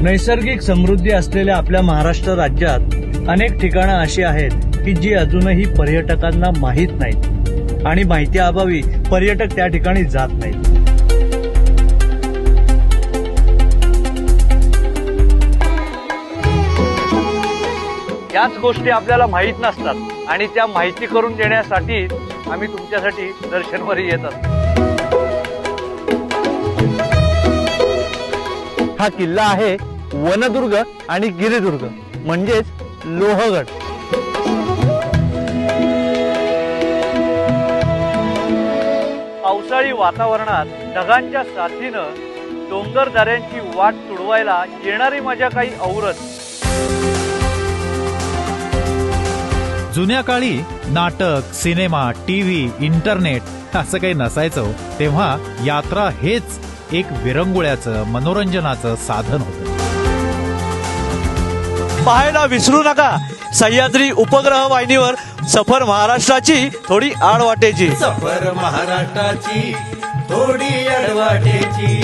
नैसर्गिक समृद्धी असलेल्या आपल्या महाराष्ट्र राज्यात अनेक ठिकाणं अशी आहेत की जी अजूनही पर्यटकांना माहीत नाहीत आणि माहिती अभावी पर्यटक त्या ठिकाणी जात नाहीत. याच गोष्टी आपल्याला माहीत नसतात आणि त्या माहिती करून देण्यासाठी आम्ही तुमच्यासाठी दर्शनवारी येत असतो. हा किल्ला आहे वनदुर्ग आणि गिरिदुर्ग म्हणजेच लोहगड. पावसाळी वातावरणात ढगांच्या साथीनं डोंगर दऱ्यांची वाट तुडवायला येणारी मजा काही औरच. जुन्या काळी नाटक, सिनेमा, टीव्ही, इंटरनेट असं काही नसायचं तेव्हा यात्रा हेच एक विरंगुळ्याचं, मनोरंजनाचं साधन होतं. पाहायला विसरू नका सह्याद्री उपग्रह वाहिनीवर सफर महाराष्ट्राची थोडी आडवाटेची. सफर महाराष्ट्राची थोडी आडवाटेची.